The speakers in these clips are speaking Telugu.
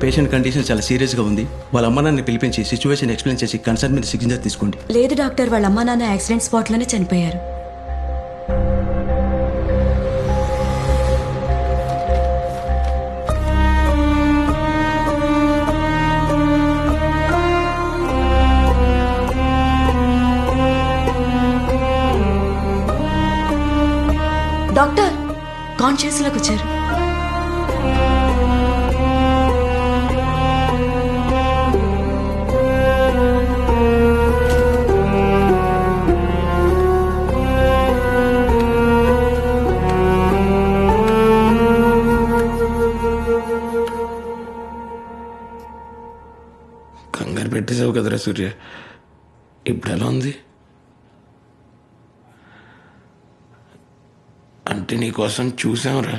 పేషెంట్ కండిషన్ చాలా సీరియస్గా ఉంది. వాళ్ళ అమ్మ నాన్నని పిలిపించి సిచ్యువేషన్ ఎక్స్ప్లెయిన్ చేసి కన్సర్న్ మీద సిగ్నేచర్ తీసుకోండి. లేదు డాక్టర్, వాళ్ళ అమ్మా నాన్న యాక్సిడెంట్ స్పాట్లోనే చనిపోయారు. డాక్టర్ కాన్షియస్ లోకి వచ్చారు. కంగారు పెట్టేసావు కదరా సూర్య. ఇప్పుడు ఎలా ఉంది? అంటే నీకోసం చూసాంరా,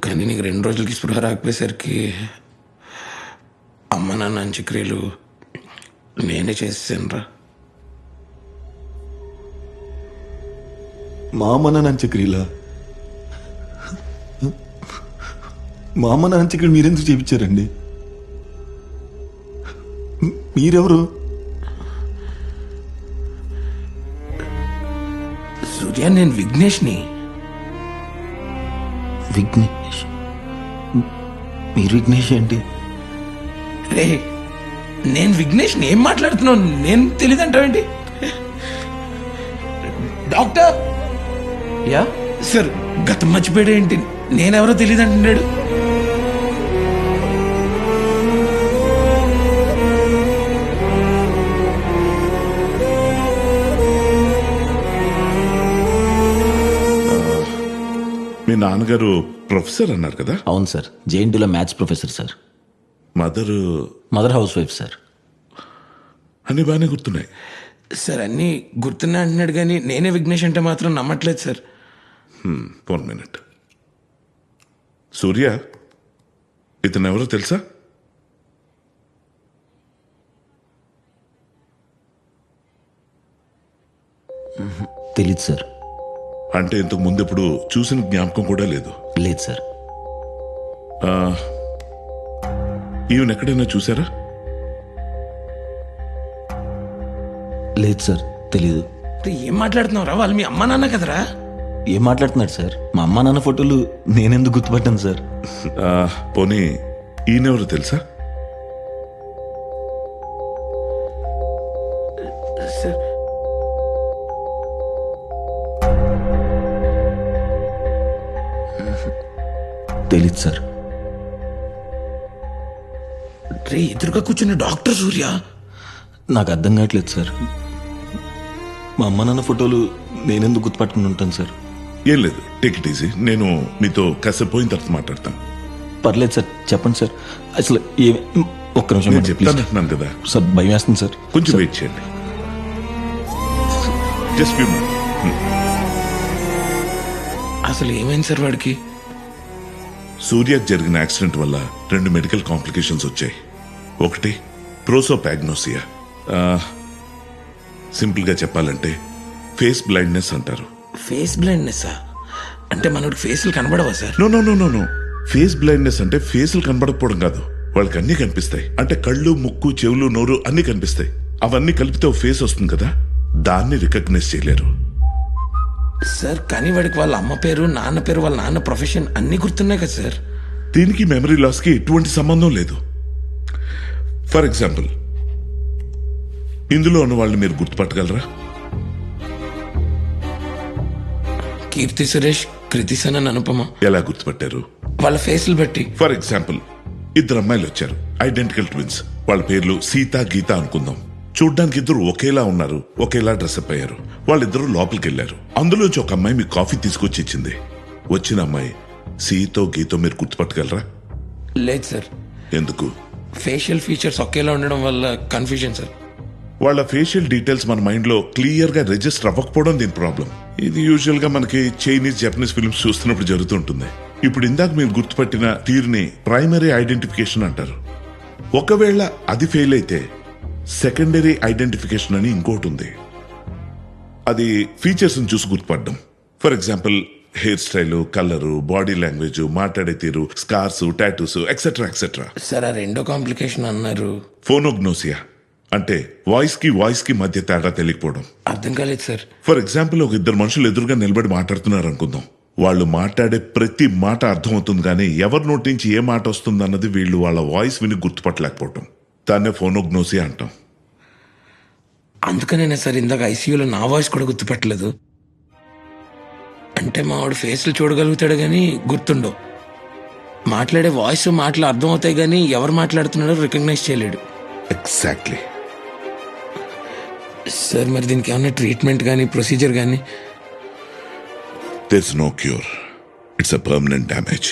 కానీ నీకు 2 రోజులకి స్పృహ రాకపోయేసరికి అమ్మ నాన్న అంత్యక్రియలు నేనే చేసేసానురా. మా అమ్మ నాన్న అంత్యక్రియలా? మా అమ్మ నాన్న అంత్యక్రియలు మీరెందుకు చేయించారండి? మీరెవరు? సూర్య, నేను విఘ్నేష్ని. విఘ్నేష్? మీరు విఘ్నేష్ ఏంటి? రే, నేను విఘ్నేష్ని. ఏం మాట్లాడుతున్నావు? నేను తెలియదంటావేంటి? డాక్టర్ యా సార్, గతం మర్చిపోయాడు ఏంటి? నేనెవరో తెలియదంటున్నాడు. మీ నాన్నగారు ప్రొఫెసర్ అన్నారు కదా? అవును సార్, జేఎన్టీలో maths professor sir. Mother housewife sir. అన్ని బాగానే గుర్తున్నాయి సార్. అన్నీ గుర్తున్నా అంటున్నాడు, కానీ నేనే విఘ్నేష్ అంటే మాత్రం నమ్మట్లేదు సార్. 1 minute. సూర్య, ఇతను ఎవరో తెలుసా? తెలీదు సార్. అంటే ఇంతకు ముందు ఎప్పుడు చూసిన జ్ఞాపకం కూడా లేదు? లేదు సార్. ఈవెన్ ఎక్కడైనా చూసారా? లేదు సార్, తెలీదు. ఏం మాట్లాడుతున్నావురా? వాళ్ళు మీ అమ్మా నాన్న కదరా? ఏం మాట్లాడుతున్నాడు సార్? మా అమ్మ నాన్న ఫోటోలు నేనెందుకు గుర్తుపట్టాను సార్? పోనీ ఈయనెవరో తెలుసా? సార్, తెలీదు సార్. రే, ఎదురుగా కూర్చున్న డాక్టర్ సూర్య. నాకు అర్థం కావట్లేదు సార్. మా అమ్మ నాన్న ఫోటోలు నేనెందుకు గుర్తుపట్టుకుని ఉంటాను సార్? ఏం లేదు, టేక్ ఇట్ ఈజీ. నేను మీతో కాసేపు పోయిన తర్వాత మాట్లాడతాను. పర్లేదు సార్, చెప్పండి సార్. అసలు ఒక్క నిమిషం నేను మేడం, ప్లీజ్. చెప్తానంటున్నాను కదా, సార్ భయం వేస్తుంది సార్. కొంచెం సార్, వెయిట్ చేయండి. Just few minutes. అసలు ఏమైంది సార్ వాడికి? సూర్యకు జరిగిన యాక్సిడెంట్ వల్ల 2 మెడికల్ కాంప్లికేషన్స్ వచ్చాయి. ఒకటి ప్రోసోపాగ్నోసియా. సింపుల్ గా చెప్పాలంటే ఫేస్ బ్లైండ్నెస్ అంటారు. ఫేస్ బ్లైండ్నెస్ అంటే మనోడికి ఫేస్లు కనబడవా sir? No no no no no face blindness అంటే ఫేసులు కనబడకపోవడం కాదు, వాళ్ళకి అన్ని కనిపిస్తాయి. అంటే కళ్ళు, ముక్కు, చెవులు, నోరు అన్ని కనిపిస్తాయి. అవన్నీ కలిపితే ఒక ఫేస్ వస్తుంది కదా, దాన్ని రికగ్నైజ్ చేయలేరు. సార్, కానీ వాడికి వాళ్ళ అమ్మ పేరు, నాన్న పేరు, వాళ్ళ నాన్న ప్రొఫెషన్ అన్ని గుర్తున్నాయి కదా సార్. దీనికి మెమరీ లాస్ కి ఎటువంటి సంబంధం లేదు. ఫర్ ఎగ్జాంపుల్, ఇందులో ఉన్న వాళ్ళని మీరు గుర్తుపట్టగలరా? కీర్తి సురేష్, కృతి సనన్, అనుపమ. ఎలా గుర్తుపట్టారు? వాళ్ళ ఫేస్లు బట్టి. ఫర్ ఎగ్జాంపుల్, 2 అమ్మాయిలు వచ్చారు, ఐడెంటికల్ ట్విన్స్. వాళ్ళ పేర్లు సీత, గీత అనుకుందాం. చూడ్డానికి ఇద్దరు ఒకేలా ఉన్నారు, ఒకేలా డ్రెస్అప్ అయ్యారు. వాళ్ళిద్దరూ లోపలికి వెళ్లారు. అందులోంచి ఒక అమ్మాయి మీకు కాఫీ తీసుకొచ్చి ఇచ్చింది. వచ్చిన అమ్మాయి సీతో, గీతో మీరు గుర్తుపట్టగలరా? లేదు సార్. ఎందుకు? ఫేషియల్ ఫీచర్స్ ఒకేలా ఉండడం వల్ల కన్ఫ్యూజన్ సార్. వాళ్ళ ఫేషియల్ డీటెయిల్స్ మన మైండ్ లో క్లియర్ గా రిజిస్టర్ అవ్వకపోవడం దీని ప్రాబ్లం. ఇది యూజువల్ గా మనకి చైనీస్, జపనీస్ ఫిల్మ్స్ చూస్తున్నప్పుడు జరుగుతుంటుంది. ఇప్పుడు ఇందాక మీరు గుర్తుపట్టిన తీరుని ప్రైమరీ ఐడెంటిఫికేషన్ అంటారు. ఒకవేళ అది ఫెయిల్ అయితే సెకండరీ ఐడెంటిఫికేషన్ అని ఇంకోటి ఉంది. అది ఫీచర్స్ చూసి గుర్తుపడడం. For example, hair style, colour, body language, మాట్లాడే తీరు, scars, tattoos etcetera etcetera. Sir ఆ రెండో కాంప్లికేషన్ అన్నారు. ఫోనోగ్నోసియా అంటే వాయిస్ కి మధ్య తేడా తెలియకపోవడం. అర్థం కాలేదు సార్. ఫర్ ఎగ్జాంపుల్, ఒక ఇద్దరు మనుషులు ఎదురుగా నిలబడి మాట్లాడుతున్నారు అనుకుందాం. వాళ్ళు మాట్లాడే ప్రతి మాట అర్థమవుతుంది, కానీ ఎవరి నోటి నుంచి ఏ మాట వస్తుంది అన్నది వీళ్ళు వాళ్ళ వాయిస్ విని గుర్తుపట్టలేకపోవటం. దాన్నే ఫోనోగ్నోసియా అంటాం. అందుకనే సార్ ఇందాక ఐసీయూలో నా వాయిస్ కూడా గుర్తుపట్టలేదు. అంటే మా వాడు ఫేస్లు చూడగలుగుతాడు కానీ గుర్తుండవు. మాట్లాడే వాయిస్ మాటలు అర్థం అవుతాయి కానీ ఎవరు మాట్లాడుతున్నాడో రికగ్నైజ్ చేయలేడు. ఎగ్జాక్ట్లీ. సార్ మరి దీనికి ఏమైనా ట్రీట్మెంట్ కానీ ప్రొసీజర్ కానీ? There's no cure. It's a permanent damage.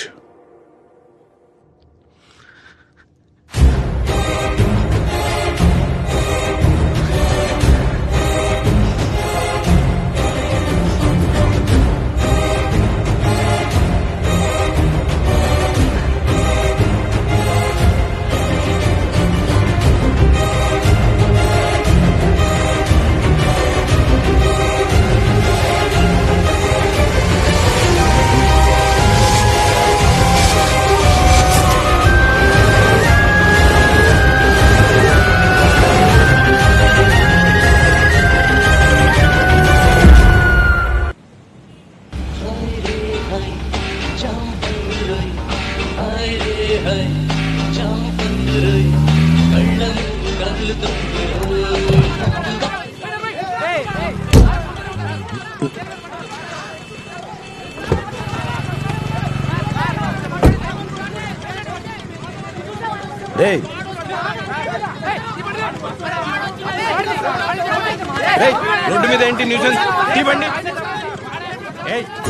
Road మీద ఏంటి న్యూసెన్స్? ఈ బండి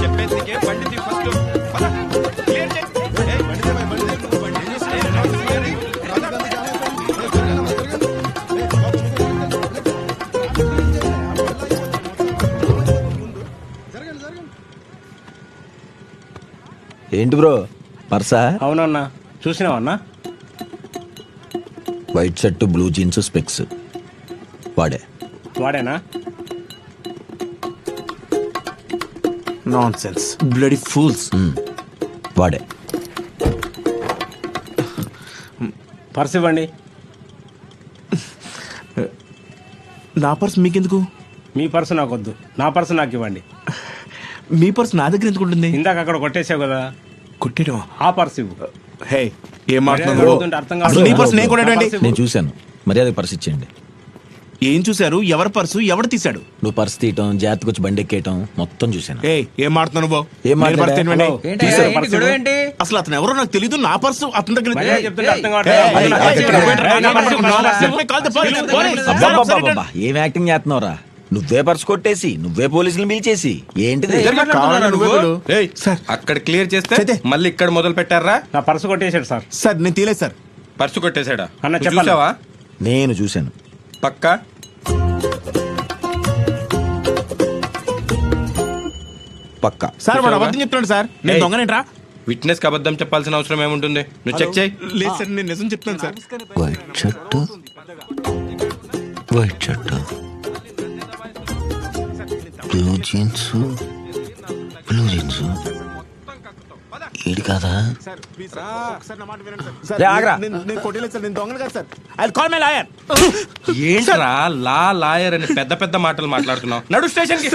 చెప్పేసి బండి ఫస్ట్ క్లియర్ చేయి. ఏంటి బ్రో పర్సా? అవునన్నా, చూసినావన్నా? White shirt, blue jeans, specs. వాడేనా? Nonsense, bloody fools. వాడే. పర్స్ ఇవ్వండి. నా పర్స్ మీకెందుకు? మీ పర్సు నాకొద్దు, నా పర్సు నాకు ఇవ్వండి. మీ పర్స్ నా దగ్గర ఎందుకు ఉంటుంది? ఇందాక అక్కడ కొట్టేసావు కదా, కొట్టేయడం. ఆ పర్సు ఇవ్వు. హే, ఏం మర్యాద మాట్లాడుతున్నావు? అడుగుతుంటే అర్థం కాదు. అసలు నీ పర్స్ నేను కొట్టేటండి? నేను చూశాను, మర్యాద పర్స్ ఇచ్చేయండి. ఏం చూశారు? ఎవరి పర్సు ఎవడు తీశాడు? నువ్వు పర్స్ తీయటం, జాగ్రత్తగా వచ్చి బండి ఎక్కేయటం మొత్తం చూశాను. ఏం మాట్లాడుతున్నావు బాబు? ఏం మాట్లాడా? పర్స్ ఏంటండి? హలో. తీశారు పర్సు ఇవ్వు. అసలు అతను ఎవరో నాకు తెలీదు. నా పర్సు అతని దగ్గర మర్యాద ఉంది. చెప్తుంటే అర్థం ఏయ్, కావట్లేదు. ఏయ్, నా ఏయ్, పర్సు ఏయ్, ఇవ్వు. ఏయ్, నా పర్సు ఇవ్వు. Let me call the police. Police. అబ్బబ్బబ్బబ్బబ్బా, ఏం యాక్టింగ్ చేస్తున్నావురా? నువ్వే పర్స్ కొట్టేసి నువ్వే పోలీసులు పిలిచేసి ఏంటిది? సార్, అక్కడ క్లియర్ చేస్తే చేతే. మళ్ళీ ఇక్కడ మొదలు పెట్టారా? నా పర్సు కొట్టేశాడు సార్. సార్ నేను తీలేదు సార్. పర్సు కొట్టేశాడా? అన్న, నువ్వు చెప్పాలా? చూసావా? నేను చూశాను. పక్కా పక్కా. సార్ వాడు అబద్ధం చెప్తున్నాడు సార్. నేను ఏయ్. దొంగనేంట్రా? విట్నెస్ కి అబద్ధం చెప్పాల్సిన అవసరం ఏముంటుంది? నువ్వు చెక్ చేయి. లేదు సార్, నేను నిజం చెప్తాను sir. White shirt, white shirt, blue jeans, blue jeans. ఈడు కాదా? రే, ఆగ్రా. నేను కొట్టలేదు సార్. నేను దొంగను కాదు sir. I'll call my lawyer. ఏంట్రా లాయర్ అని పెద్ద పెద్ద మాటలు మాట్లాడుతున్నావు? నడు స్టేషన్ కి.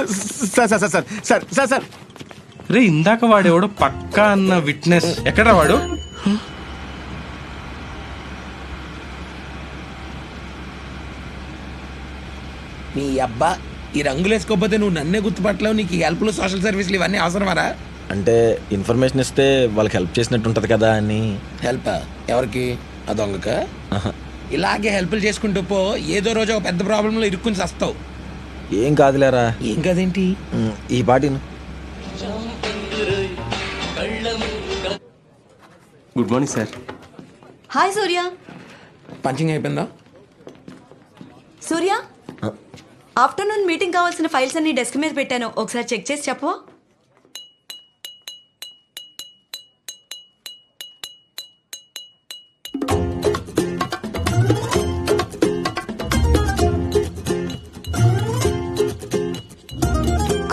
Sir sir sir sir sir sir sir రే, ఇందాక వాడెవడో పక్కా అన్న విట్నెస్ ఎక్కడా వాడు? నీ అబ్బా, ఈ రంగులు వేసుకోకపోతే నువ్వు నన్నే గుర్తుపట్టలేవు. నీకు హెల్ప్లు, సోషల్ సర్వీసులు ఇవన్నీ అవసరమారా? అంటే ఇన్ఫర్మేషన్ ఇస్తే వాళ్ళకి హెల్ప్ చేసినట్టు ఉంటది కదా అని. హెల్ప్ ఎవరికి? ఆ దొంగక? ఇలాగే హెల్ప్లు చేసుకుంటూ పో, ఏదో రోజు ఒక పెద్ద ప్రాబ్లంలో ఇరుక్కుని చస్తావు. ఏం కాదులేరా. ఏం కాదేంటి? ఈ పాటిను. Good morning sir. Hi Surya. Punching అయిపోయిందా? సూర్య, ఆఫ్టర్నూన్ మీటింగ్ కావాల్సిన ఫైల్స్ అన్ని డెస్క్ మీద పెట్టాను, ఒకసారి చెక్ చేసి చెప్పవా?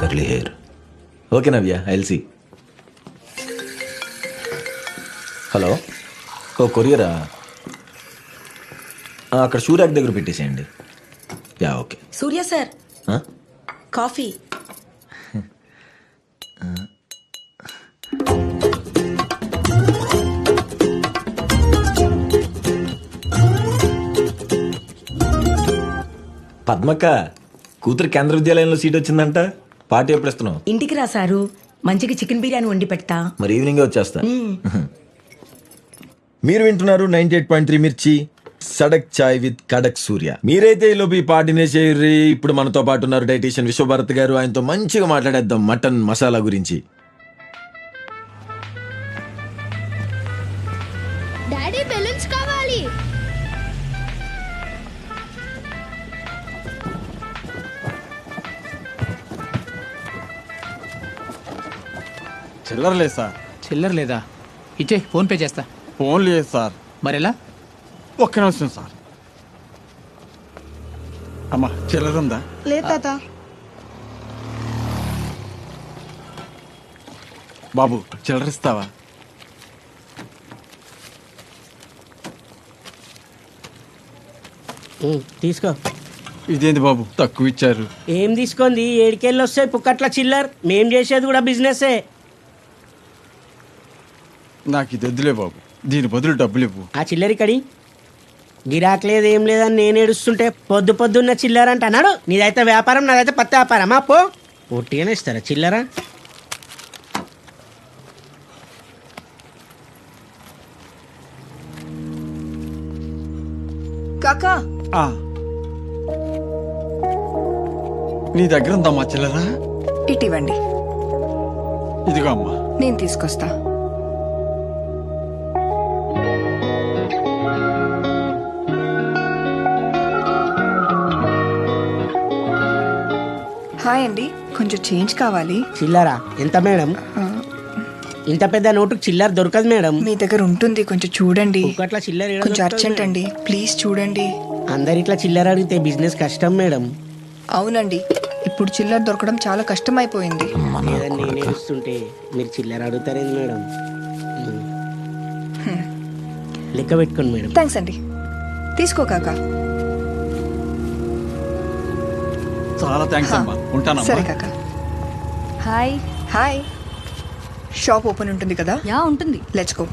Curly hair, okay Navya I'll see. Hello, ఓ కొరియరా? అక్కడ షూరాక్ దగ్గర పెట్టేసేయండి. Yeah okay. Surya sir, coffee. పద్మక్క కూతురు కేంద్ర విద్యాలయంలో సీట్ వచ్చిందంట. పార్టీ ఎప్పుడు ఇస్తున్నావు? ఇంటికి రా సారు, మంచిగా చికెన్ బిర్యానీ వండి పెడతా. మరి ఈవినింగ్ వచ్చేస్తా. మీరు వింటున్నారు 98.3 మిర్చి సడక్ చాయ్ విత్ కడక్ సూర్య. మీరైతే ఈలోపు ఈ పార్టీనే చేయర్రి. ఇప్పుడు మనతో పాటు ఉన్నారు డైటీషియన్ విశ్వభారత్ గారు. ఆయనతో మంచిగా మాట్లాడేద్దాం మటన్ మసాలా గురించి. డాడీ బెలూన్స్ కావాలి. చిల్లర లేదు సార్. చిల్లర లేదా? ఇచ్చే, ఫోన్ పే చేస్తా. ఫోన్ లేదు సార్. మరెలా? ఒక్క నిమిషం సార్. అమ్మా చిల్లర ఉందా? లేదు తాత. బాబు చిల్లర ఇస్తావా? తీసుకో. ఇదేంటి బాబు తక్కువ ఇచ్చారు? ఏం తీసుకుంది? ఏడికెళ్ళి వస్తాయి పుక్కట్ల చిల్లర్. మేం చేసేది కూడా బిజినెసే. నాకు ఇది వద్దులే బాబు, దీని బదులు డబ్బులు ఇవ్వు. ఆ చిల్లర్ ఇక్కడి గిరాక్ లేదు ఏం లేదని నేను ఏడుస్తుంటే పొద్దు పొద్దున్న చిల్లర అంట అన్నాడు. నీదైతే వ్యాపారం, నాదైతే పత్తి వ్యాపారమా? పో, ఒట్టిగానే ఇస్తారా చిల్లర? కాకా, ఆ. నీ దగ్గర ఉందమ్మా చిల్లర? ఇటివ్వండి, ఇదిగో అమ్మా. నేను తీసుకొస్తా. హాయ్ అండి, కొంచెం చేంజ్ కావాలి. చిల్లరా ఎంత మేడం? ఇంత పెద్ద నోటు చిల్లర దొరకదు మేడం. మీ దగ్గర ఉంటుంది, కొంచెం చూడండి. పుక్కట్ల చిల్లర ఏడ కొంచెం దొరుకుతుంది అర్జెంట్ మేడం? అండి, ప్లీజ్ చూడండి. అందరు ఇట్లా చిల్లర అడిగితే బిజినెస్ కష్టం మేడం. అవునండి, ఇప్పుడు చిల్లర దొరకడం చాలా కష్టం అయిపోయింది. లేదని నేను ఏడుస్తుంటే మీరు చిల్లర అడుగుతారేంది మేడం? లెక్క పెట్టుకోండి మేడం. థ్యాంక్స్ అండి, తీసుకో కాకా. చాలా థ్యాంక్స్ అమ్మా, ఉంటానమ్మా. సరే కాకా. హాయ్. హాయ్. షాప్ ఓపెన్ ఉంటుంది కదా? యా ఉంటుంది. Let's go.